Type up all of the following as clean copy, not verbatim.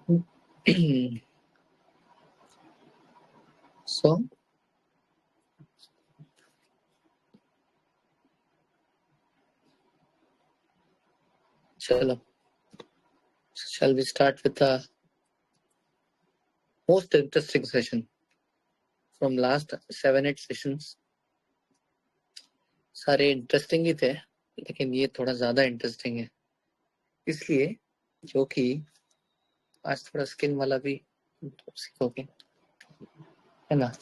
So, chalo. Shall we start with the most interesting session from last 7-8 sessions? सारे interesting ही थे, लेकिन ये थोड़ा ज्यादा इंटरेस्टिंग है, इसलिए जो कि आज थोड़ा स्किन वाला भी सीखोगे, है ना?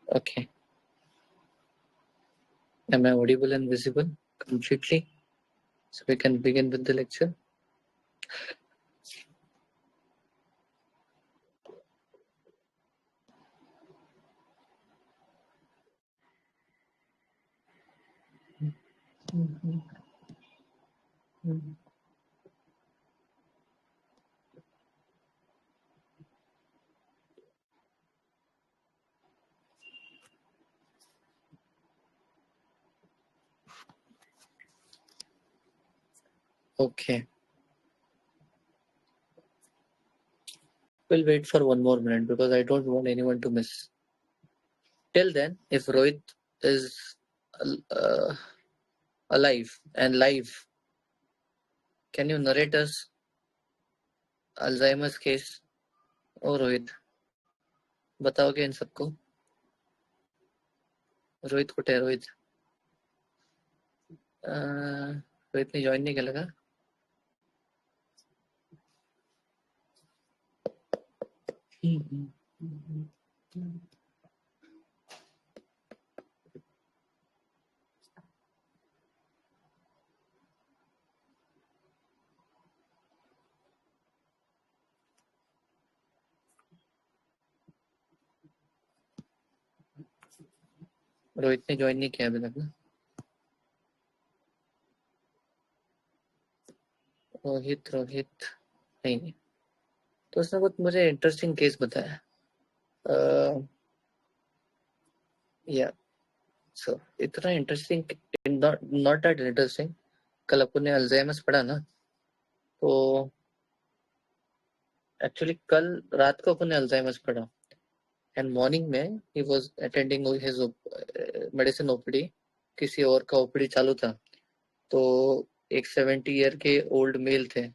Okay. Am I audible and visible completely? So we can begin with the lecture. Okay. We'll wait for 1 more minute because I don't want anyone to miss. Till then, if Rohit is alive and live, can you narrate us Alzheimer's case? Oh, Rohit, बताओगे इन सबको? रोहित कुठे है? रोहित ने join नहीं केलं का? रोहित ने join नहीं किया अभी तक ना? रोहित नहीं, तो उसने कुछ मुझे इंटरेस्टिंग केस बताया. या सो इतना इंटरेस्टिंग, नॉट दैट इंटरेस्टिंग. कल अपन ने अल्जाइमर्स पढ़ा ना, तो एक्चुअली कल रात को अपन ने अल्जाइमर्स पढ़ा एंड मॉर्निंग में he was attending his medicine OPD. किसी और का ओपीडी चालू था, तो एक 70 ईयर के ओल्ड मेल थे,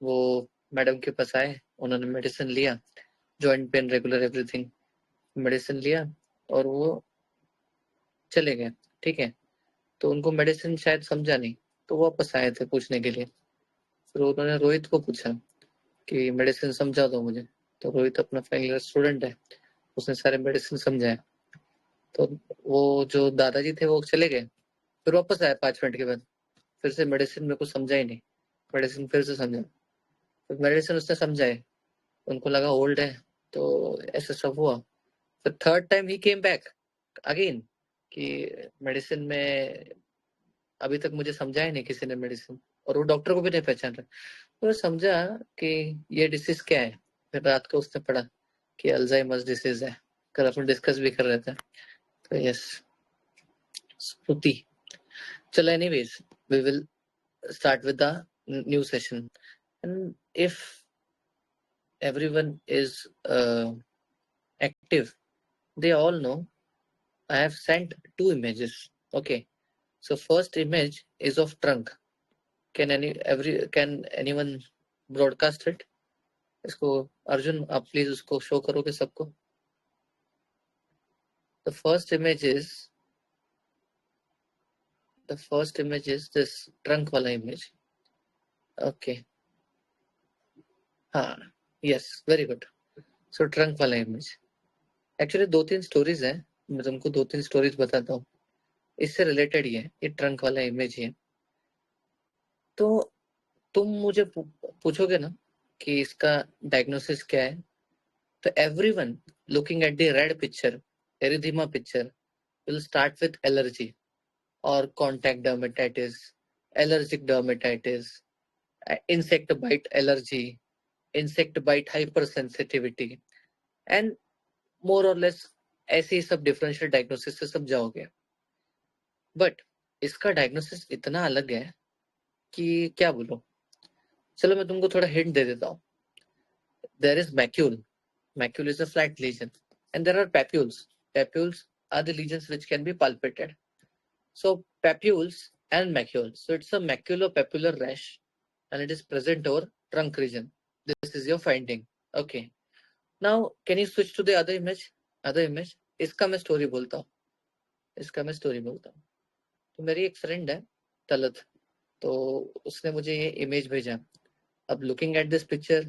वो मैडम के पास आए. उन्होंने मेडिसिन लिया, joint pain regular everything, medicine लिया और वो चले गए. ठीक है, तो उनको मेडिसिन शायद समझा नहीं, तो वापस आए थे पूछने के लिए. फिर उन्होंने रोहित को पूछा कि मेडिसिन समझा दो मुझे. तो रोहित अपना फाइनल ईयर स्टूडेंट है, उसने सारे मेडिसिन समझाए. तो वो जो दादाजी थे वो चले गए, फिर वापस आए 5 मिनट के बाद. फिर से मेडिसिन मेरे को समझा ही नहीं, मेडिसिन फिर से समझा. फिर मेडिसिन उसने समझाए, उनको लगा ओल्ड है, तो ऐसा सब हुआ. फिर थर्ड टाइम ही केम बैक अगेन कि मेडिसिन में अभी तक मुझे समझाया नहीं किसी ने मेडिसिन, और वो डॉक्टर को भी नहीं पहचान रहा. तो समझा कि ये डिसीज क्या है. फिर रात को उसने पढ़ा कि अल्जाइमर्स डिसीज है. कल अपन डिस्कस भी कर रहे थे. तो यस, स्मृति. चलो, anyways, we will start with the new session. And if everyone is active, they all know I have sent 2 images. Okay, so first image is of trunk. Can anyone broadcast it? इसको अर्जुन आप please उसको show करोगे सबको? The first image is this trunk वाला image. Okay. हाँ, yes, very good. So trunk वाला image. Actually 2-3 stories है, मैं तुमको 2-3 स्टोरीज बताता हूँ, इससे रिलेटेड ही है. ये ट्रंक वाला इमेज ही है. तो तुम मुझे पूछोगे ना कि इसका डायग्नोसिस क्या है, तो everyone looking at the red picture, erythema picture, will start with allergy और contact dermatitis, allergic dermatitis, insect bite allergy, insect bite hypersensitivity, and more और लेस ऐसे ही सब डिफरेंशियल डायग्नोसिस से सब जाओगे. बट इसका डायग्नोसिस इतना अलग है कि क्या बोलो, चलो मैं तुमको थोड़ा हिंट दे देता हूँ. There is macule. Macule is a flat lesion, and there are papules. Papules are the lesions which can be palpated. So papules and macules. So it's a maculopapular rash, and it is present over trunk region. This is your finding. Okay. Now can you switch to the other image? Other image. इसका मैं story बोलता हूँ. इसका मैं story बोलता हूँ. तो मेरी एक फ्रेंड है तलत, तो उसने मुझे ये इमेज भेजा. अब लुकिंग एट दिस पिक्चर,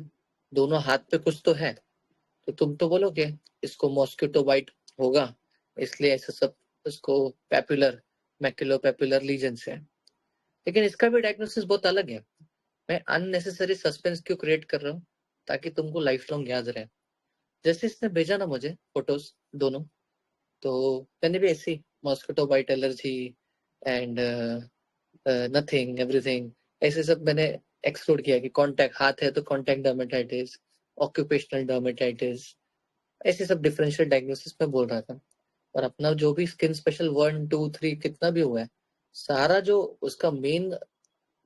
दोनों हाथ पे कुछ तो है, तो तुम तो बोलोगे इसको मॉस्किटो बाइट होगा, इसलिए ऐसा सब इसको पैपुलर मैक्युलोपैपुलर लीजन है. लेकिन इसका भी डायग्नोसिस बहुत अलग है. मैं अननेसेसरी सस्पेंस क्यों क्रिएट कर रहा हूँ, ताकि तुमको लाइफ लॉन्ग याद रहे. जैसे इसने भेजा ना मुझे फोटोज दोनों, तो मैंने भी ऐसी mosquito bite allergy and nothing everything ऐसे सब मैंने एक्सप्लोर किया कि कॉन्टैक्ट हाथ है तो कॉन्टैक्ट डर्मेटाइटिस, ऑक्यूपेशनल डर्मेटाइटिस, ऐसे सब डिफरेंशियल डायग्नोसिस में बोल रहा था. और अपना जो भी स्किन स्पेशल 1 2 3 कितना भी हुआ है, सारा जो उसका मेन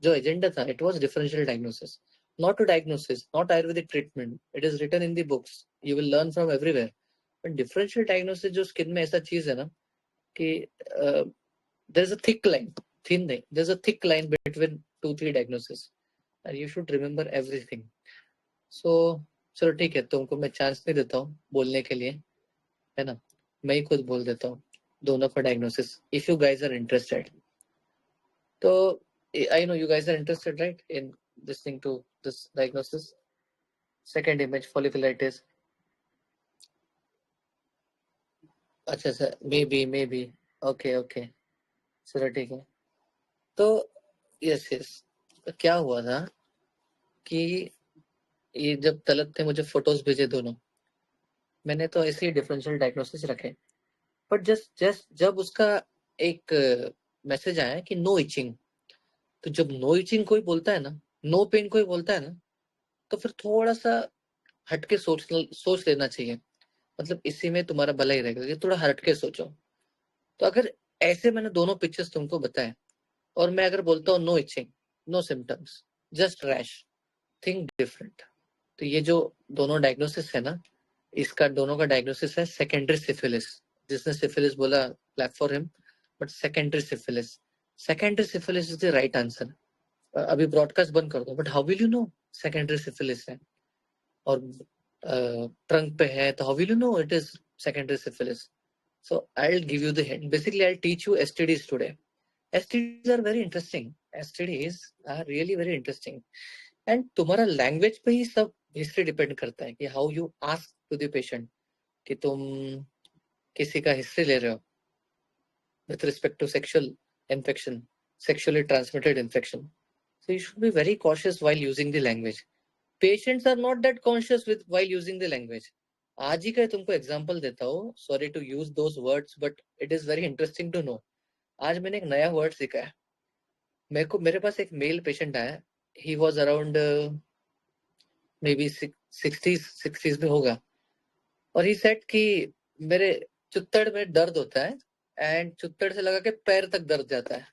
जो एजेंडा था, it was differential diagnosis, not to diagnosis, not Ayurvedic treatment. It is written in the books, you will learn from everywhere. But differential diagnosis जो स्किन में ऐसा चीज है ना कि there is a thick line, thin नहीं, there is a thick line between 2 3 diagnosis, and you should remember everything. So चलो ठीक है, तुमको मैं चांस नहीं देता हूँ बोलने के लिए, है ना. मैं ही खुद बोल देता हूँ दोनों का diagnosis, if you guys are interested. तो I know you guys are interested right in listening to this diagnosis. Second image, folliculitis. अच्छा sir, maybe. Okay okay, चलो ठीक है. तो यस यस, तो क्या हुआ था कि ये जब तलत ने मुझे फोटोज भेजे दोनों, मैंने तो ऐसे ही डिफरेंशियल डायग्नोसिस रखे. बट जस्ट जस्ट जब उसका एक मैसेज आया कि नो इचिंग, तो जब नो इचिंग कोई बोलता है ना, नो पेन कोई बोलता है ना, तो फिर थोड़ा सा हटके सोच लेना चाहिए. मतलब इसी में तुम्हारा भला ही रहेगा कि थोड़ा हटके सोचो. तो अगर ऐसे मैंने दोनों पिक्चर्स तुमको बताए, और मैं अगर बोलता हूँ no itching, no symptoms, just rash, think different. तो ये जो दोनों डायग्नोसिस है ना, इसका दोनों का डायग्नोसिस है सेकेंडरी सिफिलिस. जिसने सिफिलिस बोला, clap for him. But secondary syphilis, secondary syphilis is the right answer. अभी ब्रॉडकास्ट बंद कर दो. But how will you know secondary syphilis है और ट्रंक पे है, तो how will you know it is secondary syphilis? So I will give you the hint. Basically I will teach you STDs today. STDs are very interesting. STDs are really very interesting. And तुम्हारा language पे ही सब history depend करता है कि how you ask to the patient कि तुम किसी का हिस्ट्री ले रहे हो with respect to sexual infection, sexually transmitted infection. So you should be very cautious while using the language. Patients are not that conscious with while using the language. आज ही का तुमको एग्जांपल देता हूँ. Sorry to use those words, but it is very interesting to know. आज मैंने एक नया word सीखा है. मेरे पास एक मेल पेशेंट आया. ही was around may be 60s में होगा. और ही सेड कि मेरे चुत्तड़ में दर्द होता है, एंड चुत्तड़ से लगा के पैर तक दर्द जाता है.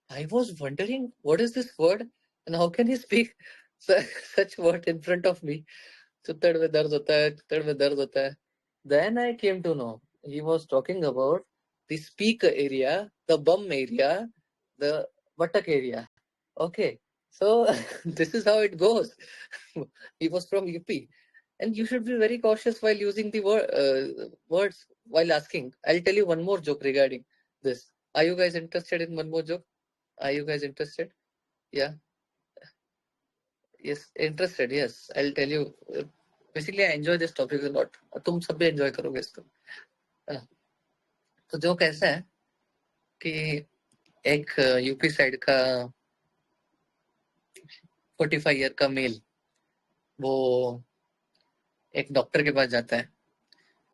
I was wondering what is this word and how can he speak such word in front of me. चुत्तड़ में दर्द होता है, चुत्तड़ में दर्द होता है. Then I came to know he was talking about the speak area, the bum area, the buttock area. Okay, so this is how it goes. He was from UP, and you should be very cautious while using the words while asking. I'll tell you one more joke regarding this. Are you guys interested in one more joke? Are you guys interested? Yeah. Yes, interested. Yes, I'll tell you. Basically, I enjoy this topic a lot. तुम सब भी enjoy करोगे इसको. है ना? तो जो कैसा है कि एक यूपी साइड का 45 ईयर का मेल, वो एक डॉक्टर के पास जाता है.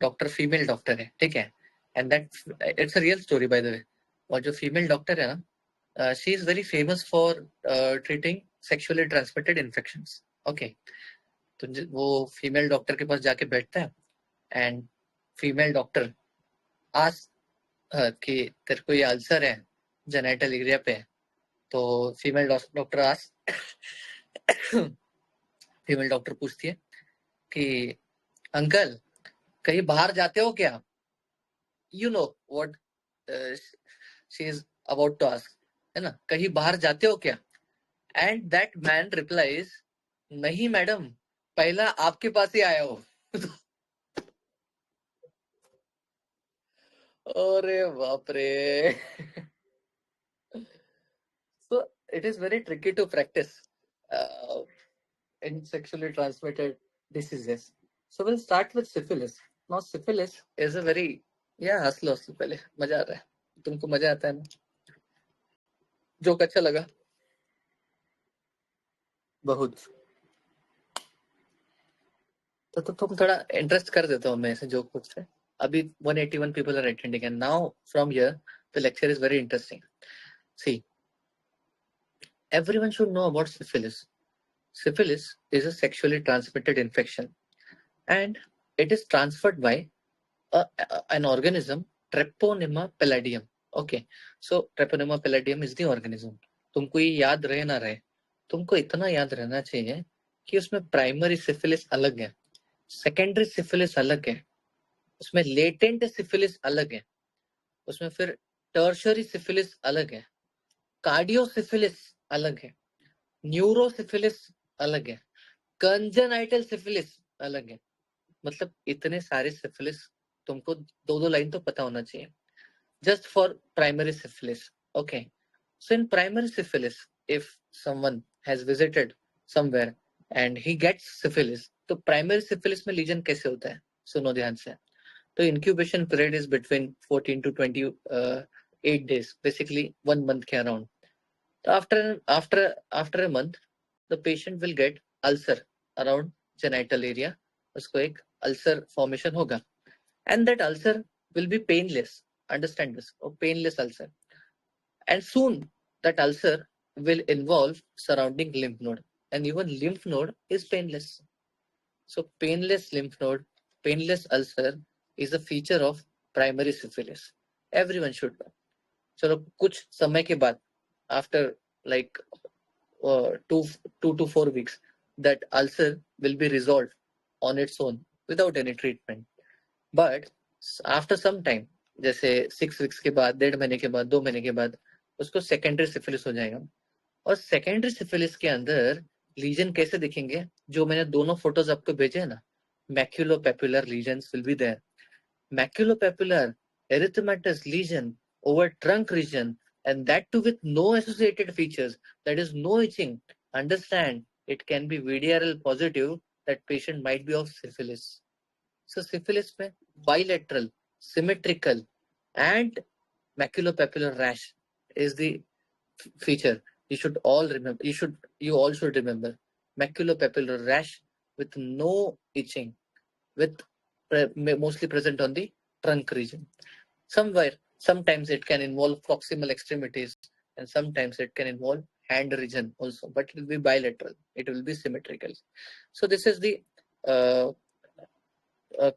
डॉक्टर फीमेल डॉक्टर है, ठीक है. And that it's a real story by the way. और जो फीमेल डॉक्टर है ना, she is very famous for treating sexually transmitted infections. Okay, तो वो फीमेल डॉक्टर के पास जाके बैठता है, एंड फीमेल डॉक्टर आज कि तेरे को ये अल्सर है जेनाइटल एरिया पे, तो फीमेल डॉक्टर पूछती है कि अंकल कहीं बाहर जाते हो क्या? You know what she is about to ask, है ना, कहीं बाहर जाते हो क्या? एंड दैट मैन रिप्लाइज, नहीं मैडम, पहला आपके पास ही आया हो। अरे बाप रे। So it is very tricky to practice in sexually transmitted diseases. So we'll start with syphilis. Now syphilis is a very, yeah, हंस लो पहले, मजा आ रहा है, तुमको मजा आता है ना, जोक अच्छा लगा बहुत, तो तुम थोड़ा इंटरेस्ट कर देते हो मैं ऐसे जोक बुक से। अभी 181 people are attending and now from here the lecture is very interesting. See, everyone should know about syphilis. Syphilis is a sexually transmitted infection and it is transferred by an organism, Treponema palladium. Okay, so Treponema palladium is the organism. तुमको ये याद रहे ना रहे, तुमको इतना याद रहना चाहिए कि उसमें प्राइमरी सिफिलिस अलग है, सेकेंडरी सिफिलिस अलग है, उसमें लेटेंट सिफिलिस अलग है, उसमें फिर टर्शरी सिफिलिस अलग है, कार्डियो सिफिलिस अलग है, न्यूरो सिफिलिस अलग है, कंजेनाइटल सिफिलिस अलग है। मतलब इतने सारे सिफिलिस तुमको दो दो लाइन तो पता होना चाहिए, just for primary syphilis. Okay, so in primary syphilis, if someone has visited somewhere and he gets syphilis, तो primary syphilis में लीजन कैसे होता है, सुनो ध्यान से। तो incubation period is between 14 to 28 days, basically 1 month के around. तो after a month, the patient will get ulcer around genital area, उसको एक ulcer formation होगा, and that ulcer will be painless. Understand this, a painless ulcer. And soon that ulcer will involve surrounding lymph node, and even lymph node is painless. So painless lymph node, painless ulcer is a feature of primary syphilis. Everyone should know. चलो कुछ समय के बाद, after like 2 to 4 weeks, that ulcer will be resolved on its own without any treatment. But after some time, जैसे 6 weeks के बाद, 1.5 महीने के बाद, 2 महीने के बाद, उसको सेकेंडरी सिफिलिस हो जाएगा। और सेकेंडरी सिफिलिस के अंदर लीजन कैसे दिखेंगे, जो मैंने दोनों फोटोज आपको भेजे हैं ना, maculopapular lesions will be there. Maculopapular erythematous lesion over trunk region, and that too with no associated features, that is no itching. Understand, it can be VDRL positive, that patient might be of syphilis. So syphilis में bilateral, symmetrical and maculopapular rash is the feature. You should all remember, you all should remember maculopapular rash with no itching, with mostly present on the trunk region. Sometimes it can involve proximal extremities and sometimes it can involve hand region also, but it will be bilateral, it will be symmetrical. So this is the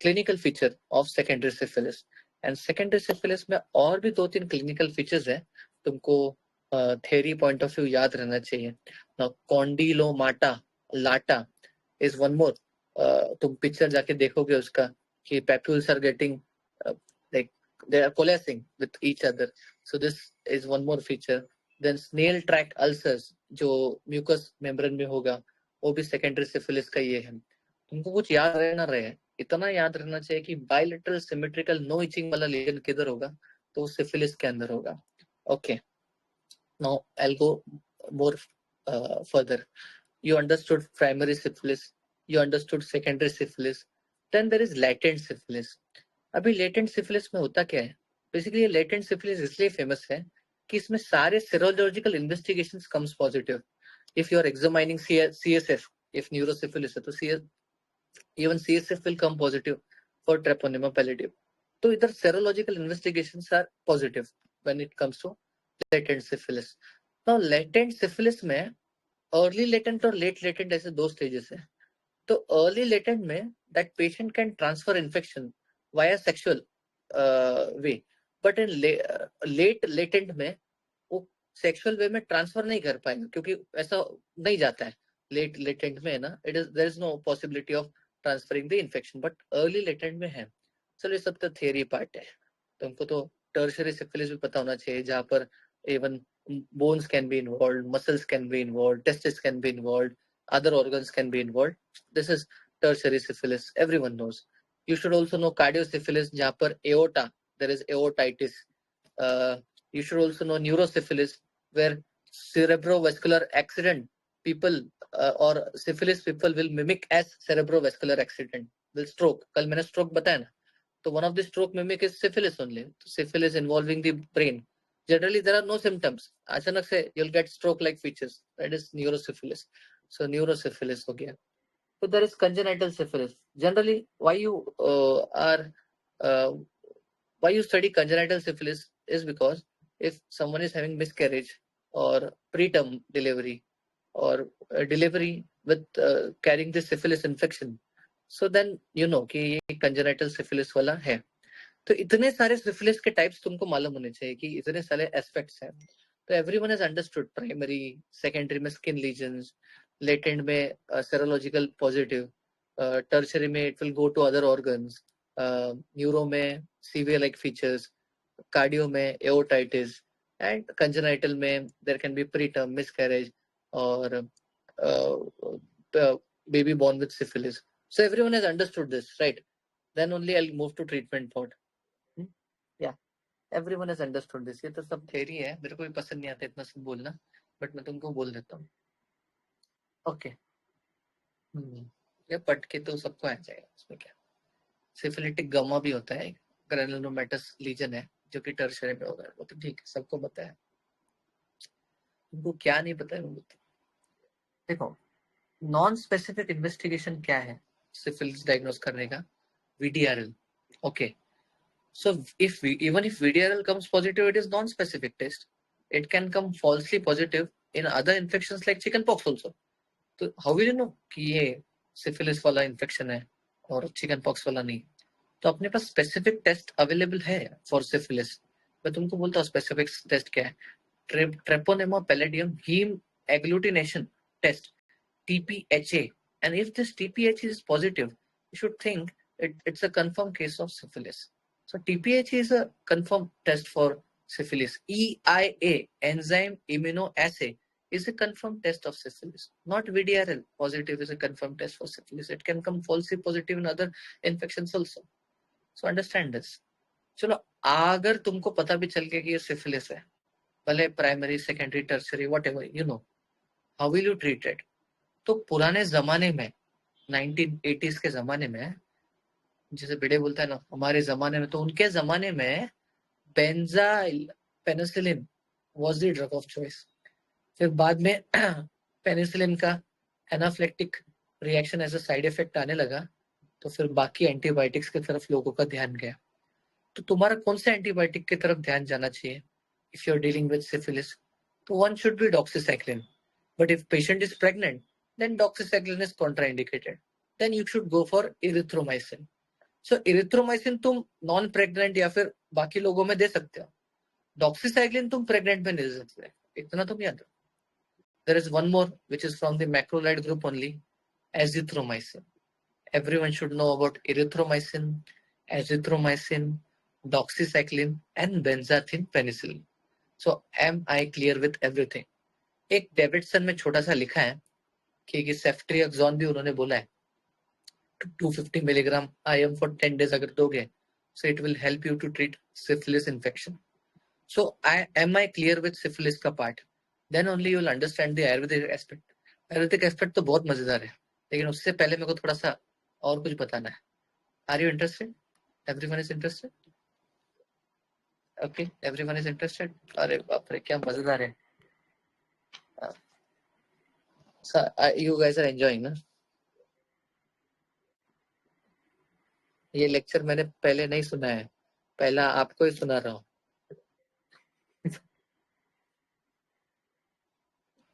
clinical feature of secondary syphilis. And secondary syphilis में और भी 2-3 clinical features हैं, तुमको theory point of view याद रहना चाहिए। कॉन्डिलोमाटा लाटा is one मोर, तुम picture जाके देखोगे उसका कि papules are getting like they are coalescing with each other, so this is one more feature. Then snail track ulcers जो म्यूकस मेम्ब्रेन में होगा, वो भी सेकेंडरी सिफिलिस का ये है। तुमको कुछ याद रहे ना रहे, इतना याद रहना चाहिए कि बायलेटरल सिमेट्रिकल नो इचिंग वाला लीजन किधर होगा, तो सिफिलिस के अंदर होगा। Okay, now I will go more further. You understood primary syphilis, you understood secondary syphilis, then there is latent syphilis. अभी latent syphilis में होता क्या है? Basically ये latent syphilis इसलिए famous है कि इसमें सारे serological investigations comes positive. If you are examining CSF, if neurosyphilis है तो even CSF will come positive for Treponema pallidum. So either serological investigations are positive when it comes to latent syphilis. Now latent syphilis में early latent और late latent ऐसे 2 stages है। तो early latent में that patient can transfer infection via sexual way, but in late latent में वो sexual वे में transfer नहीं कर पाएगा, क्योंकि ऐसा नहीं जाता है लेटेंट में है ना, there is no possibility of transferring the infection, but early latent में है। चलो ये सब तो थियरी पार्ट है, तुमको तो टर्शियरी सिफिलिस भी पता होना चाहिए, जहाँ पर even bones can be involved, muscles can be involved, testes can be involved, other organs can be involved. This is tertiary syphilis. Everyone knows. You should also know cardiosyphilis, जहाँ पर aorta, there is aortitis. You should also know neurosyphilis, where cerebrovascular accident people or syphilis people will mimic as cerebrovascular accident, will stroke. कल मैंने stroke बताया ना, तो one of the stroke mimic is syphilis only. Syphilis involving the brain. Generally, there are no symptoms. अचानक से you'll get stroke-like features. That is neurosyphilis. So neurosyphilis हो गया. So there is congenital syphilis. Generally, why you study congenital syphilis is because if someone is having miscarriage or preterm delivery or delivery with carrying the syphilis infection, so then you know कि ये congenital syphilis वाला है. तो इतने सारे syphilis के types तुमको मालूम होने चाहिए कि इतने सारे एस्पेक्ट्स हैं. तो everyone has understood primary, secondary में स्किन लीजन्स, लेटेंट में सेरोलॉजिकल पॉजिटिव, टर्शरी में it will go to other organs, neuro में सीवियर लाइक फीचर्स, कार्डियो में एओर्टाइटिस, एंड कंजेनाइटल में there can be preterm miscarriage और baby born with syphilis. So everyone has understood this, right? Then only I'll move to treatment part. Yeah, everyone has understood this. ये तो सब theory है, मेरे को भी पसंद नहीं आता इतना सब बोलना, बट मैं तुमको बोल देता हूँ. ओके, ये पढ़ के तो सबको आ जाएगा. उसमें क्या, सिफिलिटिक गमा भी होता है, ग्रेनुलोमेटस लीजन है जो कि टर्शियरी में होगा, वो तो ठीक है, सबको पता है. तुमको क्या नहीं पता है वो बता. देखो, नॉन स्पेसिफिक इन्वेस्टिगेशन क्या है सिफिलिस डायग्नोस करने का? VDRL. Okay. So even if VDRL comes positive, it is non-specific test. It can come falsely positive in other infections like chickenpox also. So how will you know कि ये syphilis वाला infection है और chickenpox वाला नहीं? तो अपने पास specific test available है for syphilis. मैं तुमको बोलता हूँ specific test क्या है? Treponema pallidum heme agglutination test, TPHA. And if this TPHA is positive, you should think it's a confirmed case of syphilis. So TPHA is a confirmed test for syphilis. EIA, enzyme immunoassay, is a confirmed test of syphilis. Not VDRL positive is a confirmed test for syphilis. It can come falsely positive in other infections also. So understand this. चलो, अगर तुमको पता भी चल गया कि ये syphilis है, भले primary, secondary, tertiary, whatever, you know, how will you treat it? तो पुराने जमाने में 1980s के जमाने में, जैसे भिड़े बोलता है ना हमारे जमाने में, तो उनके जमाने में benzyl penicillin was the drug of choice. फिर बाद में पेनिसिलिन का anaphylactic reaction as a side effect आने लगा, तो फिर बाकी एंटीबायोटिक्स की तरफ लोगों का ध्यान गया. तो तुम्हारा कौन सा एंटीबायोटिक की तरफ ध्यान जाना चाहिए if you are dealing with syphilis? तो one should be doxycycline. But if patient is pregnant, then doxycycline is contraindicated. Then you should go for erythromycin. So erythromycin तुम नॉन प्रेग्नेंट या फिर बाकी लोगों में दे सकते हो, डॉक्सीसाइक्लिन तुम प्रेग्नेंट में नहीं दे सकते. इतना तुम याद रखो. There is one more which is from the macrolide group only, azithromycin. Everyone should know about erythromycin, azithromycin, doxycycline and benzathine penicillin. So am I clear with everything? एक डेविडसन में छोटा सा लिखा है कि सेफ्ट्रियाक्सोन भी उन्होंने बोला है 250 मिलीग्राम IM for 10 days अगर दोगे, so it will help you to treat syphilis infection. So am I clear with syphilis का part? Then only you will understand the Ayurvedic aspect. Ayurvedic aspect तो बहुत मजेदार है, लेकिन उससे पहले मेरे को थोड़ा सा और कुछ बताना है. Are you interested? Everyone is interested? Okay, everyone is interested. अरे बाप रे क्या मजेदार है. So, you guys are enjoying ना? ये लेक्चर मैंने पहले नहीं सुना है, पहला आपको ही सुना रहा हूँ.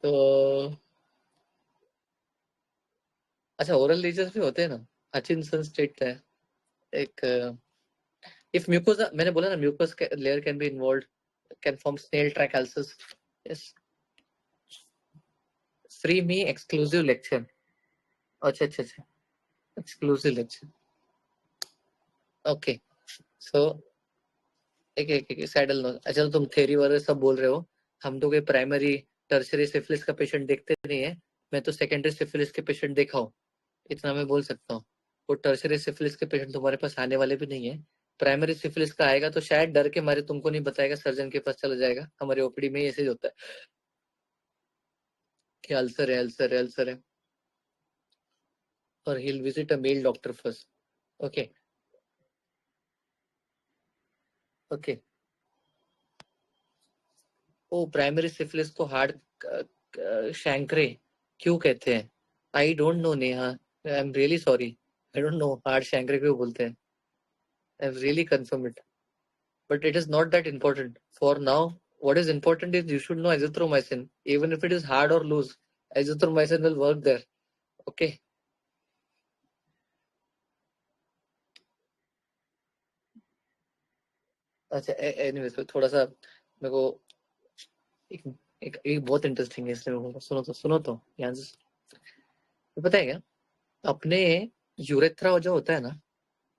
तो अच्छा, ओरल लीजर्स भी होते हैं ना. हचिनसन स्टेट है एक, इफ म्यूकोसा, मैंने बोला ना mucus layer can be involved, can form snail track ulcers. Yes, free me exclusive lecture. अच्छा अच्छा अच्छा, एक्सक्लूसिव लेक्चर, ओके। सो एक एक एक सैडल नो। अच्छा, तुम थेरी वगैरह सब बोल रहे हो, हम तो कोई प्राइमरी टर्सरी सिफिलिस का पेशेंट देखते नहीं है। मैं तो सेकेंडरी सिफिलिस के पेशेंट देखा हूँ, इतना मैं बोल सकता हूँ। वो टर्सरी सिफिलिस के पेशेंट तुम्हारे पास आने वाले भी नहीं है। प्राइमरी सिफिलिस का आएगा तो शायद डर के मारे तुमको नहीं बताएगा, सर्जन के पास चला जाएगा। हमारे ओपीडी में ऐसे ही होता है कि अल्सर है, अल्सर है, अल्सर है, और he'll visit a male doctor first. Okay, okay. ओ, प्राइमरी सिफिलिस को हार्ड शैंक्रे क्यों कहते हैं? I don't know Neha, I am really sorry, I don't know hard chancre क्यों बोलते हैं। I really confirm it, but it is not that important for now. What is important is you should know azithromycin. Even if it is hard or loose, azithromycin will work there. Okay. अच्छा, anyways थोड़ा सा मेरे को एक एक बहुत interesting है, इसलिए मैं सुनो तो ध्यान से। पता है क्या, अपने यूरेथ्रा जो होता है ना,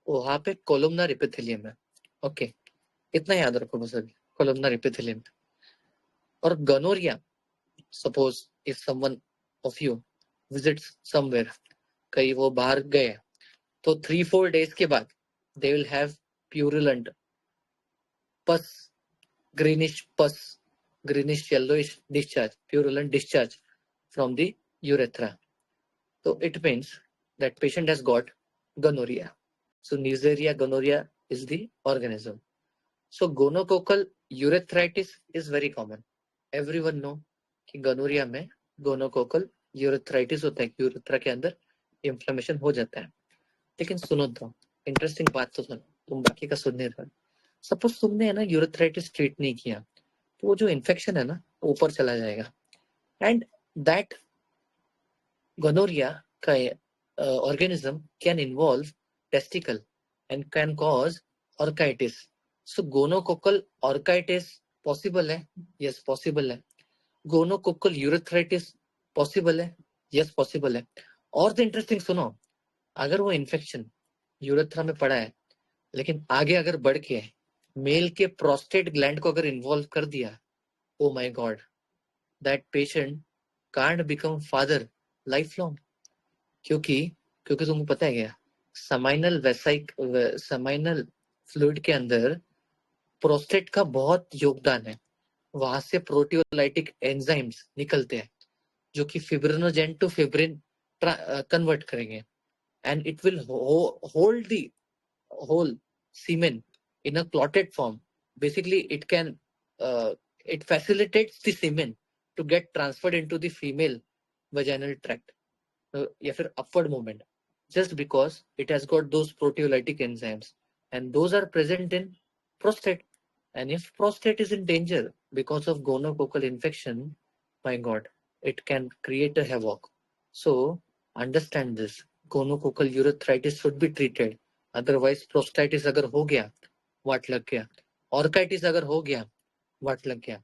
वहां पे कोलुमनर एपिथेलियम है। ओके, इतना याद रखो बस अभी, कोलुमनर एपिथेलियम। और gonorrhoea, suppose if someone of you visits somewhere, कहीं वो बाहर गए, तो 3-4 days के बाद दे विल हैव प्यूरिलेंट पस, greenish yellowish discharge, purulent discharge from the urethra. So it means that patient has got gonorrhea. So Neisseria gonorrhea is the organism. So gonococcal urethritis is very common. Everyone know कि gonorrhoea में gonococcal urethritis होता है, urethra के अंदर inflammation हो जाता है। लेकिन सुनो तो, इंटरेस्टिंग बात तो सुनो, तुम बाकी का सुनने रहो। सपोज तुमने है ना यूरेथ्राइटिस ट्रीट नहीं किया, तो वो जो इन्फेक्शन है ना ऊपर चला जाएगा, एंड दैट gonorrhea का organism can involve testicle and can cause orchitis. So gonococcal orchitis possible है? Yes, possible है. Gonococcal urethritis possible है? Yes, possible है. और तो इंटरेस्टिंग सुनो, अगर वो इन्फेक्शन यूरेथ्रा में पड़ा है, लेकिन आगे अगर बढ़ के मेल के प्रोस्टेट ग्लैंड को अगर इन्वॉल्व कर दिया, oh my God, that patient can't become father life long. क्योंकि क्योंकि तुमको पता है क्या, समाइनल फ्लूइड के अंदर प्रोस्टेट का बहुत योगदान है। वहां से प्रोटियोलाइटिक एंजाइम्स निकलते हैं जो कि फिब्रिनोजेन टू फिब्रिन कन्वर्ट करेंगे, and it will hold the whole semen in a clotted form. Basically, it facilitates the semen to get transferred into the female vaginal tract, या फिर upward movement, just because it has got those proteolytic enzymes, and those are present in prostate. And if prostate is in danger because of gonococcal infection, my god, it can create a havoc. So understand this, gonococcal urethritis should be treated, otherwise prostatitis अगर हो गया, वाट लग गया, orchitis अगर हो गया, वाट लग गया।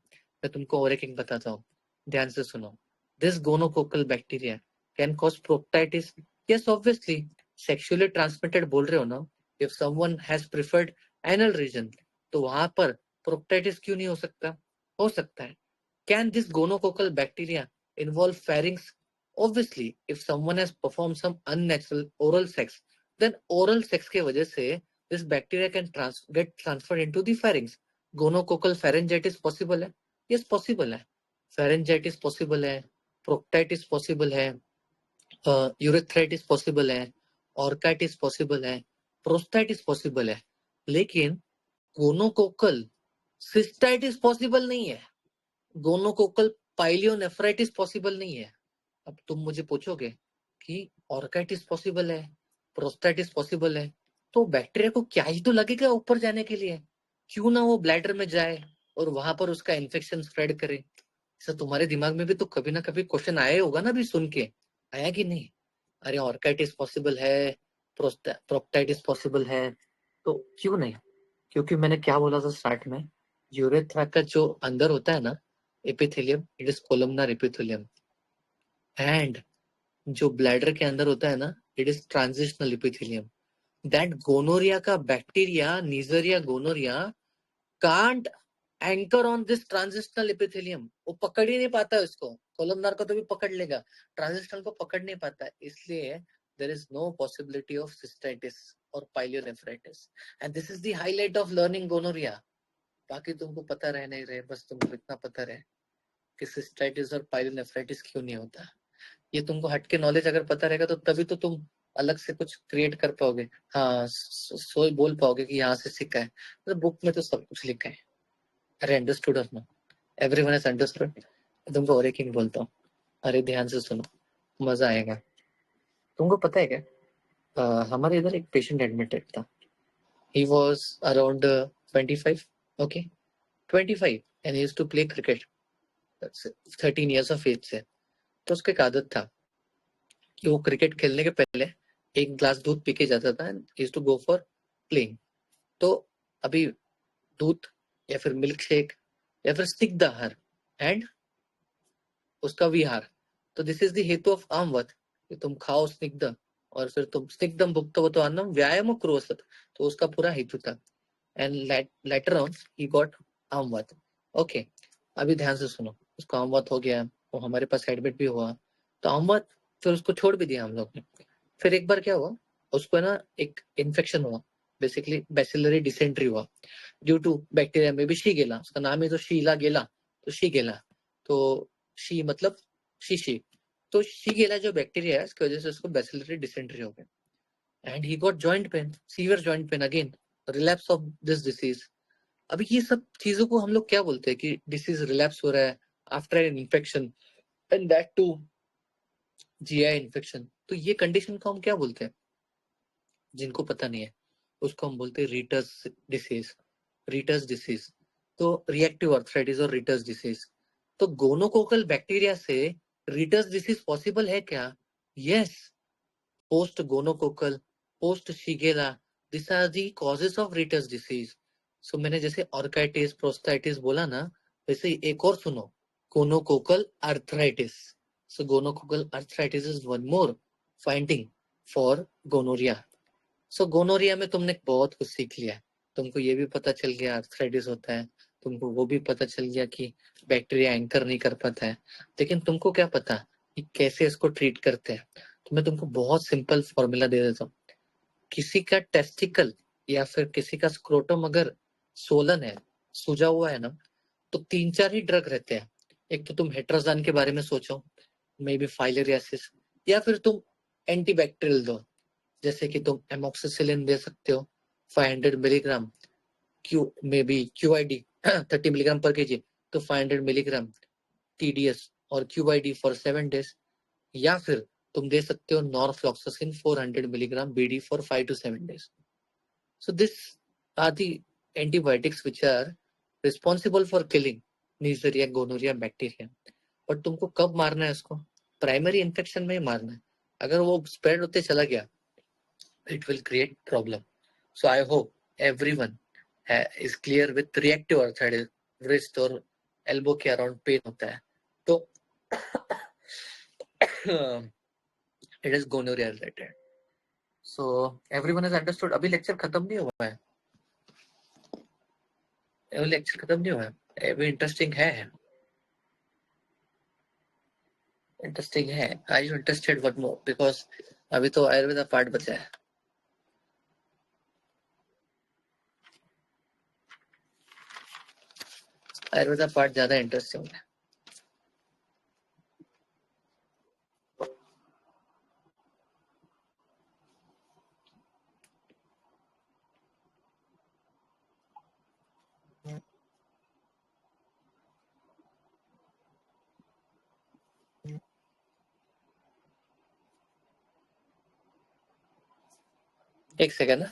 मैं तुमको और एक बताता हूँ, ध्यान से सुनो। This gonococcal bacteria can cause proctitis. Yes, obviously sexually transmitted बोल रहे हो ना, if someone has preferred anal region, तो वहां पर प्रोक्टाइटिस क्यों नहीं हो सकता? हो सकता है। Can this gonococcal bacteria involve pharynx? Obviously, if someone has perform some unnatural oral sex, then oral sex के वजह से this bacteria can get transferred into the pharynx. Gonococcal pharyngitis possible है? Yes, possible है. Pharyngitis possible है, proctitis possible है, urethritis possible है, orchitis possible है, prostatitis possible है, लेकिन gonococcal cystitis possible नहीं है, gonococcal pyelonephritiis possible नहीं है। अब तुम मुझे पूछोगे कि ऑर्काइटिस पॉसिबल है, प्रोस्टाइटिस पॉसिबल है, तो बैक्टीरिया को क्या ही तो लगेगा ऊपर जाने के लिए, क्यों ना वो ब्लैडर में जाए और वहां पर उसका इन्फेक्शन स्प्रेड करे। सर, तुम्हारे दिमाग में भी तो कभी ना कभी क्वेश्चन आया होगा ना, भी सुन के आया कि नहीं? अरे ऑर्काइटिस पॉसिबल है, प्रोक्टाइटिस पॉसिबल है, तो क्यों नहीं? क्योंकि मैंने क्या बोला था स्टार्ट में, यूरेथ्रा का जो अंदर होता है ना, epithelium, it is columnar epithelium. And जो ब्लैडर के अंदर होता है ना, it is transitional epithelium. That gonorrhoea का bacteria, neisseria gonorrhoea, can't anchor on this transitional epithelium. वो पकड़ ही नहीं पाता है इसको। कोलमनार को तो भी पकड़ लेगा, ट्रांजिशनल को पकड़ नहीं पाता, इसलिए there is no possibility of cystitis or pyelonephritis, and this is the highlight of learning gonorrhea। बाकी तुमको पता रहे नहीं रहे, बस तुमको इतना पता रहे कि सिस्टाइटिस और पाइलोनेफ्राइटिस क्यों नहीं होता। ये तुमको हटके नॉलेज अगर पता रहेगा तो तभी तो तुम अलग से कुछ क्रिएट कर पाओगे। हाँ, सो बोल पाओगे कि यहाँ से सीखा है, तो बुक में तो सब कुछ लिखा है। अरे अंडरस्टूड और नो, एवरीवन हैज अंडरस्टूड। तुमको और एक ही बोलता हूँ, अरे ध्यान से सुनो, मजा आएगा। तुमको पता है क्या, हमारे इधर एक पेशेंट एडमिटेड था। He was around 25, okay 25, and he used to play cricket 13 years of age से। तो उसको एक आदत था कि वो क्रिकेट खेलने के पहले एक ग्लास दूध पी के जाता था, and he used to go for playing. तो अभी दूध या फिर मिल्क शेक या फिर स्निग्धाहार एंड उसका विहार, तो दिस इज द हेतु ऑफ आमवत, कि तुम खाओ स्निग्ध और फिर तुम स्निग्धम भुक्तवतो अन्नम व्यायाम क्रोसत, तो उसका पूरा हेतु था। And later on he got amavat. Okay, अभी ध्यान से सुनो, उसको आमवत हो गया, वो हमारे पास एडमिट भी हुआ। तो आमवत फिर उसको छोड़ भी दिया हम लोग ने। फिर एक बार क्या हुआ, उसको ना एक इन्फेक्शन हुआ, बेसिकली बैसिलरी डिसेंट्री हुआ ड्यू टू बैक्टीरिया में भी शीगेला। उसका नाम है तो शीला गेला, तो शीगेला, तो शी मतलब शीशी। तो शीगेला जो बैक्टीरिया है, इसकी वजह से उसको बैसिलरी डिसेंट्री हो गया, and he got joint pain, severe joint pain again, relapse of this disease. अभी ये सब चीजों को हम लोग क्या बोलते हैं कि डिसीज रिलैप्स हो रहा है after an infection, and that too GI infection. तो ये कंडीशन को हम क्या बोलते हैं, जिनको पता नहीं है उसको हम बोलते हैं रीटस डिसीज। रीटस डिसीज तो रिएक्टिव आर्थराइटिस और रीटस डिसीज। तो गोनोकोकल बैक्टीरिया से रीटस डिसीज पॉसिबल है क्या? Yes, post gonococcal, post shigella, this are the causes of Reiter's disease. So मैंने जैसे ऑर्काइटिस, प्रोस्टाइटिस बोला ना, वैसे एक और सुनो, gonococcal arthritis. So gonococcal arthritis is one more finding for gonorrhoea. So gonorrhoea में तुमने बहुत कुछ सीख लिया। तुमको ये भी पता चल गया आर्थराइटिस होता है, तुमको वो भी पता चल गया कि बैक्टीरिया एंकर नहीं कर पाता है, लेकिन तुमको क्या पता कि कैसे इसको ट्रीट करते हैं। तो मैं तुमको बहुत सिंपल फॉर्मूला दे देता हूँ। किसी का टेस्टिकल या फिर किसी का स्क्रोटम अगर सोलन है, सूजा हुआ है ना, तो 3-4 ही ड्रग रहते हैं। एक तो तुम हेट्राजान के बारे में सोचो, मे बी फाइलेरियासिस, या फिर तुम एंटीबैक्टीरियल दो, जैसे कि तुम एमोक्सिसिलिन दे सकते हो 500 milligram, Q maybe QID 30 milligram per kg, तो 500 मिलीग्राम टीडीएस और क्यूआईडी फॉर 7 डेज। या फिर तुम दे सकते हो norfloxacin 400 milligram BD for 5 to 7 days। So this are the antibiotics which are responsible for killing Neisseria gonorrhea bacteria। But तुमको कब मारना है इसको? प्राइमरी इन्फेक्शन में ही मारना है। अगर वो स्प्रेड होते चला गया, it will create problem। So I hope everyone is clear with reactive arthritis, wrist और elbow के around pain होता है, तो it is gonorrhea related। So everyone has understood। अभी लेक्चर खत्म नहीं हुआ है, अभी लेक्चर खत्म नहीं हुआ है, अभी इंटरेस्टिंग है, इंटरेस्टिंग है। Are you interested what more? Because अभी तो आयुर्वेदा पार्ट बचा है। आयुर्वेदा पार्ट ज्यादा इंटरेस्टिंग है। एक सेकंड ना,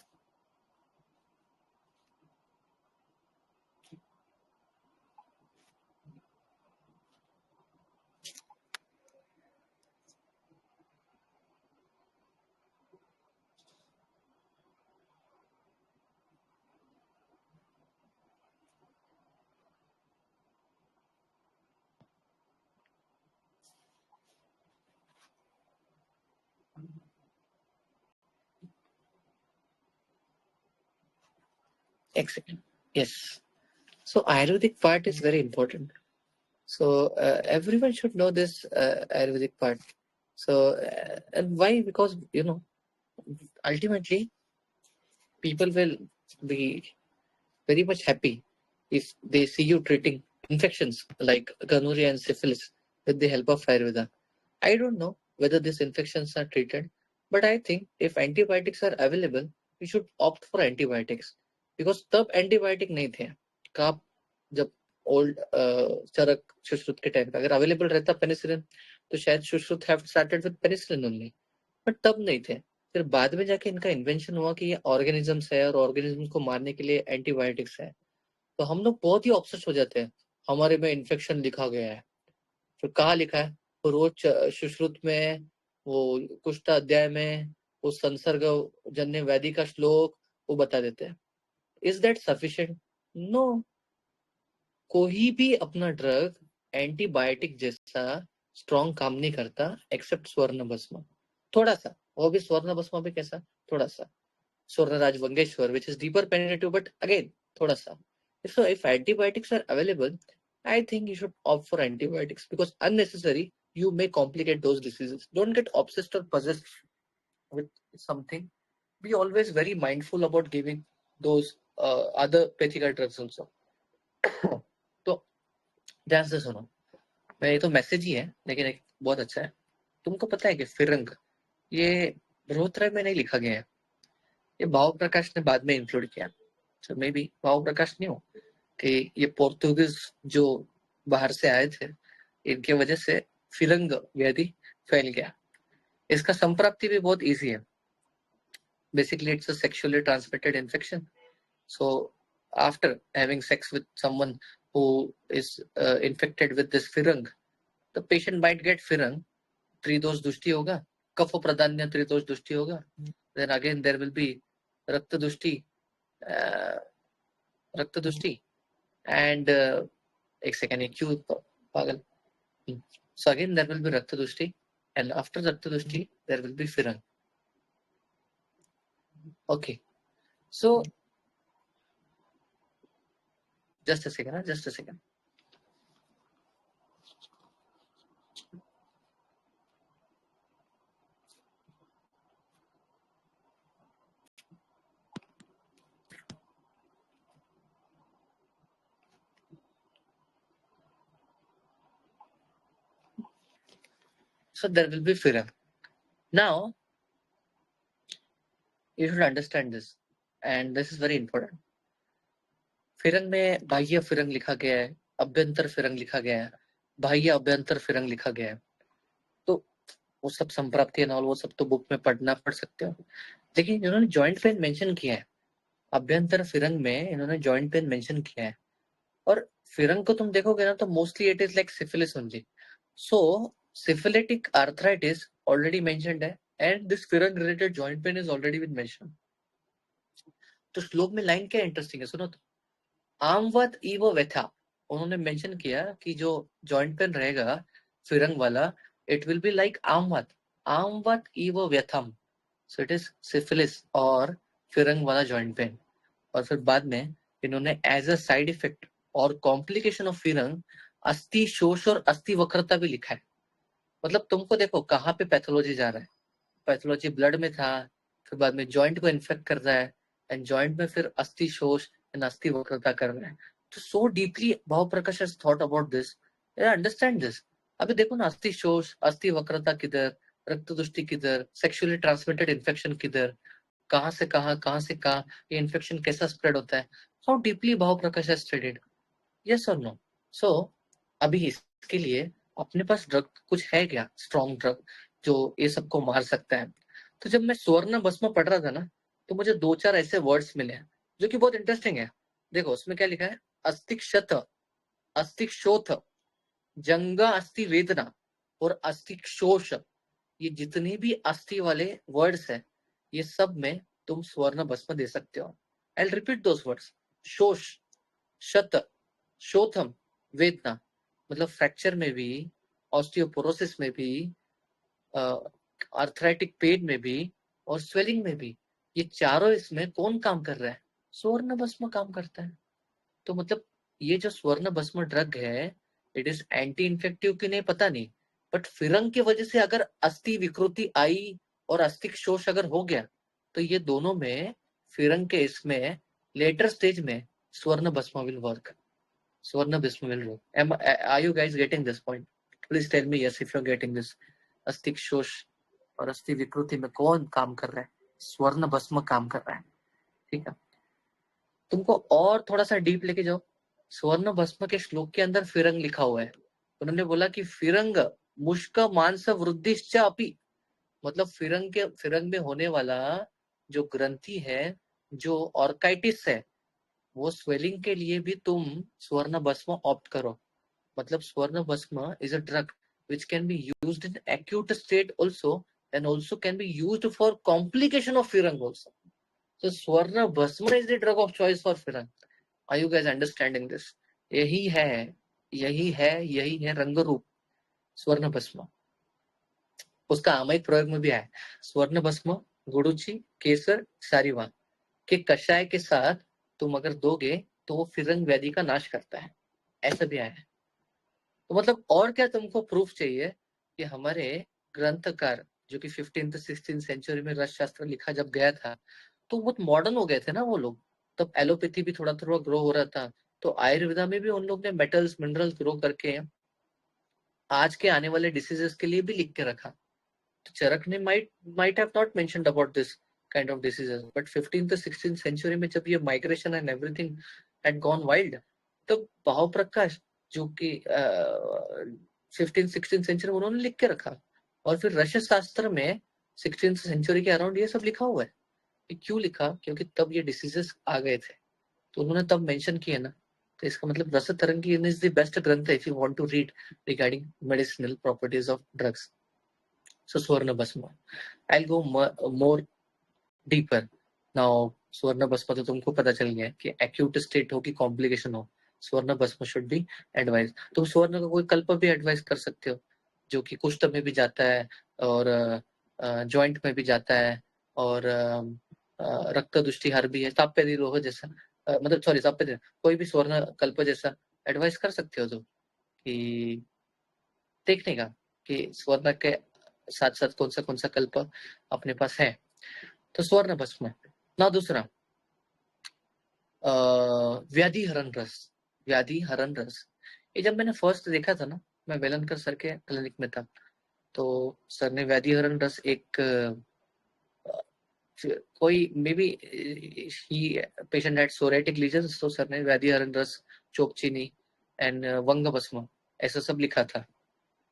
Excellent. Yes. So Ayurvedic part is very important. So everyone should know this Ayurvedic part. So and why? Because ultimately people will be very much happy if they see you treating infections like gonorrhea and syphilis with the help of Ayurveda. I don't know whether these infections are treated, but I think if antibiotics are available, we should opt for antibiotics because तब antibiotic नहीं थे. कब जब old चरक सुश्रुत के time पे अगर available रहता penicillin तो शायद Sushruta have started with penicillin only, but तब नहीं थे. फिर बाद में जाके इनका इन्वेंशन हुआ कि ये ऑर्गेनिजम्स है और ऑर्गेनिज्म को मारने के लिए एंटीबायोटिक्स है. तो हम लोग बहुत ही ऑब्सेस हो जाते हैं. हमारे में इन्फेक्शन लिखा गया है, फिर कहाँ लिखा है? तो रोज सुश्रुत में वो कुष्ठ अध्याय में वो संसर्ग जन्य व्याधि का श्लोक वो बता देते हैं. Is that sufficient? नो. कोई भी अपना ड्रग एंटीबायोटिक जैसा स्ट्रॉन्ग काम नहीं करता एक्सेप्ट स्वर्ण भस्म. थोड़ा सा, वो भी स्वर्ण भस्म भी कैसा? थोड़ा सा. Swarna Rajvangeshwar which is deeper penetrative but again थोड़ा सा. So if antibiotics are available, I think you should opt for antibiotics because unnecessary you may complicate those diseases. Don't get obsessed or possessed with something. Be always very mindful about giving those other pathical drugs also. तो ध्यान से सुनो. मैं ये तो message ही है लेकिन एक बहुत अच्छा है. तुमको पता है कि फिरंग ये बृहत्त्रय में नहीं लिखा गया है. ये भाव प्रकाश ने बाद में इंक्लूड किया. So maybe भाव प्रकाश नहीं हो कि ये पोर्तुगीज जो बाहर से आए थे इनके वजह से फिरंग व्याधि फैल गया. इसका संप्राप्ति भी बहुत इजी है. Basically it's a sexually transmitted infection. So after having sex with someone who is infected with this firang the patient might get firang. त्रिदोष दुष्टि होगा, कफ प्रधान्य त्रिदोष दुष्टि होगा. Then again there will be rakta dushti and एक सेकंड क्यों पागल. So again there will be Rakta Dushti and after Rakta Dushti there will be Firang. Okay. So just a second. So there will be Firang. Now you should understand this and this is very important. फिरंग में बाह्य फिरंग लिखा गया है, अभ्यंतर फिरंग लिखा गया है, बाह्य अभ्यंतर फिरंग लिखा गया है. तो वो सब संप्राप्ति और वो सब तो बुक में पढ़ना पड़ सकते हो. लेकिन इन्होंने जॉइंट पेन मेंशन किया है. अभ्यंतर फिरंग में इन्होंने जॉइंट पेन मेंशन किया है. और फिरंग को तुम देखोगे ना तो mostly it is like syphilis only. So syphilitic arthritis already mentioned है and this फिरंग related joint pain is already been mentioned. तो श्लोक में लाइन क्या इंटरेस्टिंग है सुनो तो. आमवत इव व्यथा उन्होंने मेंशन किया कि जो जॉइंट पेन रहेगा फिरंग वाला इट विल बी लाइक आमवत इव व्यथम. सो इट इज सिफिलिस और फिरंग वाला जॉइंट पेन. और फिर बाद में इन्होंने एज अ साइड इफेक्ट और कॉम्प्लिकेशन ऑफ फिरंग अस्थि शोष और अस्थि वक्रता भी लिखा है. मतलब तुमको देखो कहाँ पे पैथोलॉजी जा रहा है. पैथोलॉजी ब्लड में था, फिर बाद में जॉइंट को इन्फेक्ट कर रहा है एंड जॉइंट में फिर अस्थि शोष एंड अस्थि वक्रता कर रहा है. तो so deeply Bhav Prakash has thought about this. Understand this. अभी देखो ना अस्थि शोष अस्थि वक्रता किधर, रक्त दुष्टि किधर, सेक्सुअली ट्रांसमिटेड इन्फेक्शन किधर, कहाँ से कहाँ ये इन्फेक्शन कैसा स्प्रेड होता है. How deeply Bhav Prakash has studied. Yes और नो. सो अभी इसके लिए अपने पास ड्रग कुछ है क्या स्ट्रॉन्ग ड्रग जो ये सबको मार सकता है. तो जब मैं स्वर्ण भस्म पढ़ रहा था ना तो मुझे 2-4 ऐसे वर्ड्स मिले हैं जो कि बहुत इंटरेस्टिंग है. देखो उसमें क्या लिखा है. अस्तिक्षत, अस्तिक्षोथ, जंगा अस्थि वेदना और अस्तिक्षोष. ये जितने भी अस्थि वाले वर्ड्स है ये सब में तुम स्वर्ण भस्म दे सकते हो. I will repeat those words. शोष, शत, शोथम, वेदना. मतलब फ्रैक्चर में भी, ऑस्टियोपोरोसिस में भी, आर्थराइटिक पेन में भी और स्वेलिंग में भी. ये चारों इसमें कौन काम कर रहा है? स्वर्ण भस्म काम करता है। तो मतलब ये जो स्वर्ण भस्म ड्रग है, इट इज एंटी इन्फेक्टिव कि नहीं पता नहीं, बट फिरंग की वजह से अगर अस्थि विकृति आई और अस्थिक शोष अगर हो गया, तो ये दोनों में फिरंग के इसमें लेटर स्टेज में स्वर्ण bhasma will work. Swarna bhasma will work. Are you guys getting this point? Please tell me yes if you are getting this. अस्थिक शोष और अस्थि विकृति में कौन काम कर रहा है? स्वर्ण भस्म काम कर रहा है। ठीक है, तुमको और थोड़ा सा डीप लेके जाओ। स्वर्ण भस्म के श्लोक के अंदर फिरंग लिखा हुआ है। उन्होंने बोला कि फिरंग मुष्क मांस वृद्धिश्च अपि, मतलब फिरंग में होने वाला जो ग्रंथि है, जो ऑर्काइटिस है, वो स्वेलिंग के लिए भी तुम स्वर्ण भस्म ऑप्ट करो। मतलब स्वर्ण bhasma is a drug which can be used in acute state also, and also can be used for complication of firang also. So Swarna Bhasma is the drug of choice for Firang. Are you guys understanding this? यही है, यही है रंग रूप स्वर्ण भस्म। उसका आमयिक प्रयोग में भी है। स्वर्ण भस्म गुड़ुची केसर सारीवा के कषाय के साथ तुम अगर दोगे तो वो फिरंग व्याधि का नाश करता है, ऐसा भी आया है। तो मतलब और क्या तुमको प्रूफ चाहिए कि हमारे ग्रंथकार जो कि 15th 16th सेंचुरी में रस शास्त्र लिखा जब गया था, तो बहुत मॉडर्न हो गए थे ना वो लोग। तब एलोपैथी भी थोड़ा थोड़ा ग्रो हो रहा था, तो आयुर्वेदा में भी उन लोग ने मेटल्स मिनरल्स ग्रो करके आज के आने वाले डिसीजेस के लिए भी लिख के रखा। तो चरक ने might have not mentioned about this kind of diseases, but 15th 16th century में जब ये migration and everything had gone wild, तो भाव प्रकाश जो कि 15th 16th सेंचुरी में उन्होंने लिख के रखा। और फिर रस शास्त्र में 16th सेंचुरी के अराउंड ये सब लिखा हुआ है। क्यों लिखा? क्योंकि तब ये डिसीजेस आ गए थे, तो उन्होंने तब मेंशन किया ना। तो इसका मतलब Ras Tarangi is the best granth if you want to read regarding medicinal properties of drugs. So swarna bhasma, I'll go more deeper now. स्वर्ण भस्म तो तुमको पता चल गया कि एक्यूट स्टेट हो कि कॉम्प्लिकेशन हो, स्वर्ण भस्म शुड बी एडवाइज। तुम स्वर्ण का कोई कल्प भी एडवाइस कर सकते हो, जो कि कुष्ठ में भी जाता है और जॉइंट में भी जाता है, और रक्त दुष्टिहार भी है, ताप्यदी लोह जैसा, मतलब सॉरी ताप्यदी, कोई भी स्वर्ण कल्प जैसा एडवाइस कर सकते हो तुम कि देखने का कि स्वर्ण के साथ साथ कौन सा कल्प अपने पास है। तो स्वर्ण भस्म। ना दूसरा व्याधि हरण रस। व्याधि हरण रस, ये जब मैंने फर्स्ट देखा था ना, मैं वेलनकर सर के क्लिनिक में था, तो सर ने व्याधि हरण रस एक कोई maybe he patient had psoriatic lesions, तो सर ने व्याधि हरण रस, चोक चीनी एंड वंग भस्म ऐसा सब लिखा था।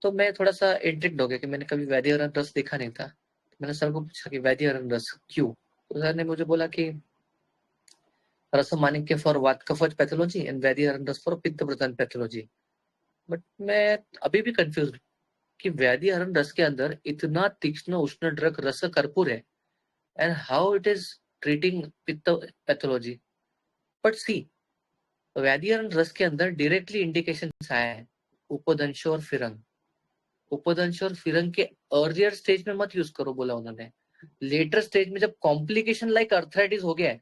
तो मैं थोड़ा सा इंट्रिक्ट हो गया कि मैंने कभी वैद्य हरण रस देखा नहीं था। मैंने सर को पूछा कि वैद्य हरण रस क्यों? तो सर ने मुझे बोला कि रस माणिक्य फॉर वात कफज पैथोलॉजी एंड वैद्य हरण रस फॉर पित्त प्रदान पैथोलॉजी। बट मैं अभी भी कंफ्यूज कि वैद्य हरण रस के अंदर इतना तीक्ष्ण उष्ण ड्रग रस कर्पूर है, and how it is treating पित्त पैथोलॉजी। बट सी, वैद्य हरण रस के अंदर डायरेक्टली इंडिकेशन आया है उपदंश और फिरंग। उपदंश और फिरंग के अर्लियर स्टेज में मत यूज करो बोला उन्होंने। लेटर स्टेज में जब कॉम्प्लिकेशन लाइक अर्थराइटिस हो गया है,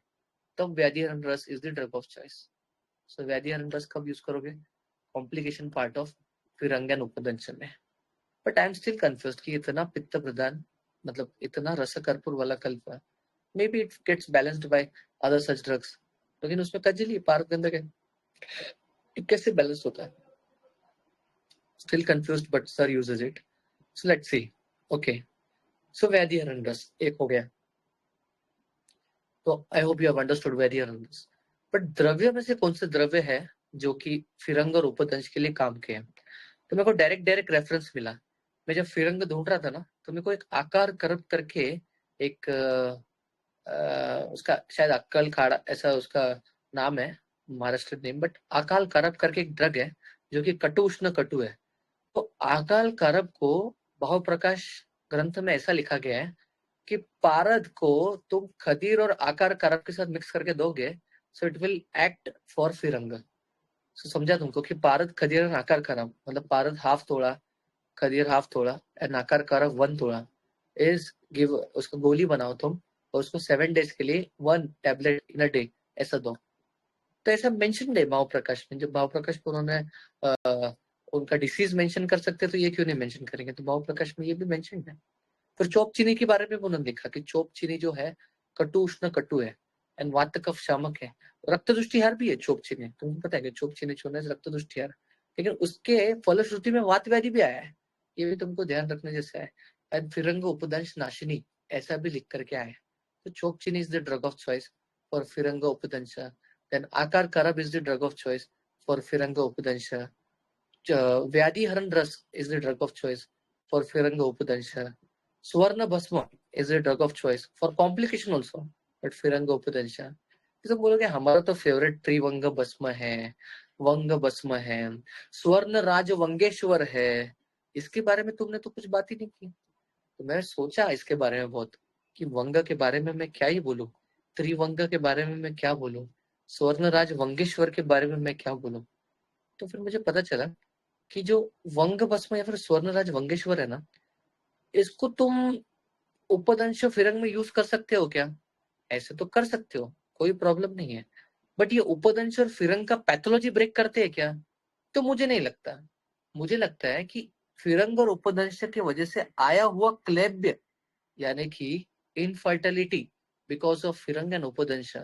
तब Vyadhi Haran Ras is the drug of choice. So Vyadhi Haran Ras कब यूज करोगे? Complication part of firang and upadansh में। But I am still confused कि इतना पित्त प्रदान, मतलब इतना रस कर्पूर वाला कल्प, may be it gets balanced by other such drugs, लेकिन उसमें कजली पारगंधक है, कैसे बैलेंस होता है? Still confused, but sir uses it. So let's see. Okay. So वैद्य हरण रस एक हो गया। तो I hope you have understood वैद्य हरण रस। बट द्रव्य में से कौन से द्रव्य है जो कि फिरंग और उपदंश के लिए काम के हैं? तो मेरे को डायरेक्ट रेफरेंस मिला। मैं जब फिरंग ढूंढ रहा था ना, तो मेरे को एक आकार करप करके एक उसका शायद अक्कल खाड़ा ऐसा उसका नाम है, महाराष्ट्र नेम, बट अकाल करप करके एक ड्रग है जो कि कटु उष्ण कटु है। तो अकाल कारक को भाव प्रकाश ग्रंथ में ऐसा लिखा गया है कि पारद को तुम खदीर और आकार कारक के साथ मिक्स करके दोगे, so it will act for firang. So समझा तुमको कि पारद खदीर और आकार कारक, मतलब पारद हाफ तोड़ा, खदीर हाफ तोड़ा एंड आकार कारक 1 तोड़ा इज गिव, उसको गोली बनाओ तुम और उसको 7 days के लिए 1 tablet इन अ डे ऐसा दो। तो ऐसा मेंशन है भाव प्रकाश में, जब भाव प्रकाश में उन्होंने उनका डिसीज मेंशन कर सकते तो ये क्यों नहीं मेंशन करेंगे, तो भाव प्रकाश में ये भी मेंशन है। फिर चोप चीनी के बारे में उन्होंने लिखा कि चोप चीनी जो है कटु उष्ण कटु है एंड वात कफ शामक है, रक्त दुष्टिहार भी है चोप चीनी। तुमको पता है कि चोप चीनी छोड़ने से रक्त दुष्टिहार, लेकिन उसके फलश्रुति में वात व्याधि भी आया है, ये भी तुमको ध्यान रखने जैसा है। एंड फिरंग उपदंश नाशिनी ऐसा भी लिख करके आया है। तो chop chini is the drug of choice for firang upadansh. Then akar karab is the drug of choice for firang upadansh. Vyadhi Haran Ras is the drug of choice for firang upadansh. Swarna bhasma is the drug of choice for complication also but firang upadansh. तो बोलोगे हमारा तो फेवरेट त्रिवंग भस्म है, वंग भस्म है, स्वर्ण राज वंगेश्वर है, इसके बारे में तुमने तो कुछ बात ही नहीं की। तो मैंने सोचा इसके बारे में बहुत कि वंग के बारे में मैं क्या ही बोलूं, त्रिवंग के बारे में मैं क्या बोलूं, स्वर्ण राज वंगेश्वर के बारे में मैं क्या बोलूं। तो फिर मुझे पता चला कि जो वंग भस्म या फिर स्वर्ण राज वंगेश्वर है ना, इसको तुम उपदंश फिरंग में यूज कर सकते हो क्या? ऐसे तो कर सकते हो, कोई प्रॉब्लम नहीं है, बट ये उपदंश और फिरंग का पैथोलॉजी ब्रेक करते हैं क्या? तो मुझे नहीं लगता। मुझे लगता है कि फिरंग और उपदंश की वजह से आया हुआ क्लैब्य यानी कि infertility because of firang and उपदंश,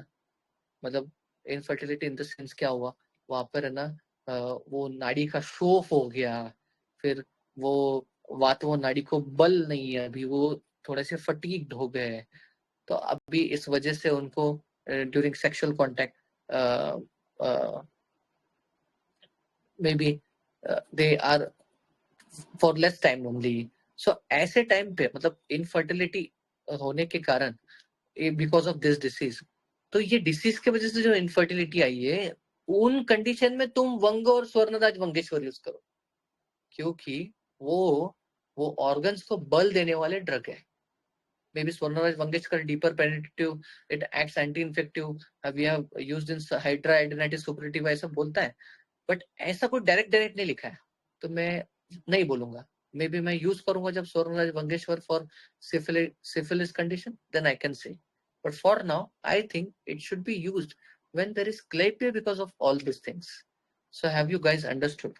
मतलब इनफर्टिलिटी इन द सेंस क्या हुआ, वहां पर है ना वो नाड़ी का शोफ हो गया, फिर वो वातव नाड़ी को बल नहीं है, अभी वो थोड़े से फटीग्ड हो गए। तो अभी इस वजह से उनको during sexual contact maybe they are for less time only. So ऐसे टाइम पे मतलब इनफर्टिलिटी होने के कारण बिकॉज ऑफ दिस डिसीज, तो ये डिसीज के वजह से जो इनफर्टिलिटी आई है उन कंडीशन में तुम वंग और स्वर्णराज वंगेश्वर यूज करो, क्योंकि वो ऑर्गन्स को बल देने वाले ड्रग है। Maybe Swarnaraj Vangeshwar deeper penetrative, it acts anti infective, we have used in hidradenitis suppurativa ऐसा बोलता है, बट ऐसा कोई डायरेक्ट नहीं लिखा है, तो मैं नहीं बोलूंगा। मे बी मैं यूज करूंगा जब स्वर्णराज वंगेश्वर for syphilis condition, then I can say. But for now, I think it should be used when there is clypeus because of all these things. So have you guys understood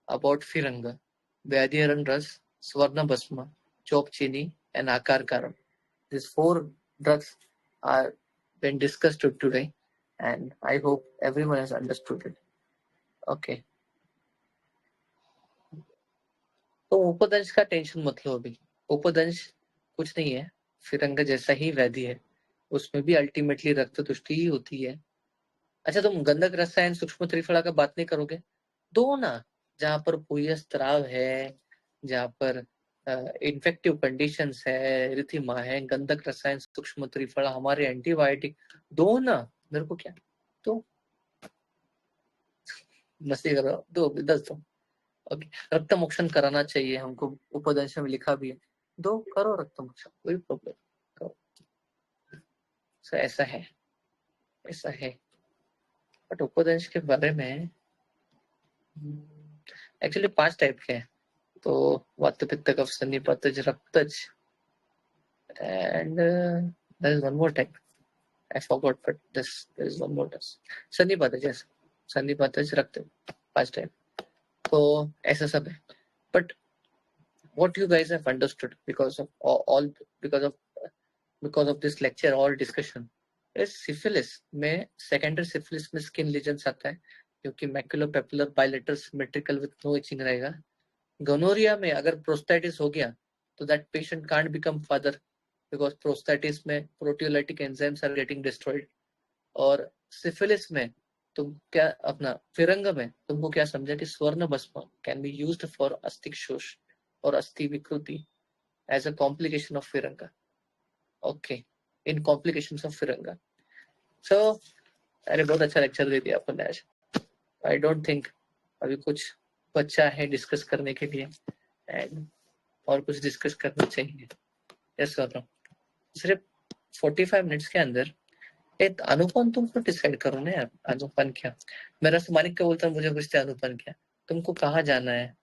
about Firanga, Vyadhiharan Ras, Swarna Bhasma, Chop Chini, and Akar Karam? These 4 drugs are been discussed today, and I hope everyone has understood it. Okay. तो उपदंश का tension मत लो अभी। उपदंश कुछ नहीं है, फिरंग जैसा ही व्याधि है, उसमें भी अल्टीमेटली रक्त तुष्टि ही होती है। अच्छा, तुम गंधक रसायन सूक्ष्म त्रिफला का बात नहीं करोगे? दो ना, जहां पर पूय स्त्राव है, जहां पर इन्फेक्टिव कंडीशंस है, रिथिमा है, गंधक रसायन सूक्ष्म त्रिफला हमारे एंटीबायोटिक, दो ना। मेरे को क्या, तो मस्ती कर रहा हूँ, दो 10 दो। ओके, रक्त मोक्षण कराना चाहिए हमको, उपदंश में लिखा भी है, दो करो रक्त मोक्षण, कोई प्रॉब्लम करो। सो ऐसा है, ऐसा है। बट उपदंश के बारे में एक्चुअली 5 टाइप के हैं, तो vata pitta kapha sannipataj raktaj and there is one more type, I forgot, but there is one more type, sannipataj, yes, sannipataj rakta, 5 type. तो ऐसा सब है। But what you guys have understood because of all because of this lecture or discussion is syphilis में secondary syphilis में skin lesions आता है, क्योंकि maculopapular bilateral symmetrical with no itching रहेगा। गोनोरिया में अगर प्रोस्टेटिस हो गया तो that patient can't become father because प्रोस्टेटिस में proteolytic enzymes are getting destroyed। और सिफिलिस में तुम क्या अपना फिरंग में तुमको क्या समझा कि swarna bhasma can be used for asthik शोष और asthi vikriti as a complication of firanga. Okay, in complications of firanga. So अरे बहुत अच्छा लेक्चर दे दिया अपन ने आज। आई डोंट थिंक अभी कुछ बच्चा है डिस्कस करने के लिए एंड और कुछ डिस्कस करना चाहिए। यस कर रहा हूँ, सिर्फ 45 मिनट्स के अंदर एक अनुपान तुमको डिसाइड करो ना यार, अनुपान क्या। मेरा मानिक का बोलता है मुझे पूछते अनुपान क्या, तुमको कहाँ जाना है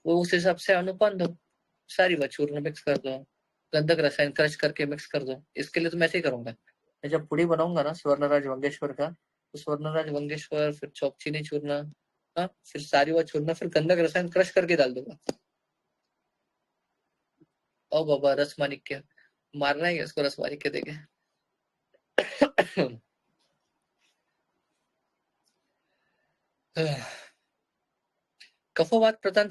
वो उस हिसाब से अनुपान दो, सारी बात चूर्ण मिक्स कर दो, गंधक रसायन क्रश करके मिक्स कर दो। इसके लिए तो मैं ऐसे ही करूंगा, मैं जब पुड़ी बनाऊंगा ना स्वर्णराज वंगेश्वर का, तो स्वर्णराज वंगेश्वर, फिर चौक-चीनी चूरमा, हाँ, फिर सारीवा चूरमा, फिर गंधक रसायन क्रश करके डाल दूंगा। ओ बाबा, रस माणिक्य मारना है इसको, रस माणिक्य देके। कफोवात प्रधान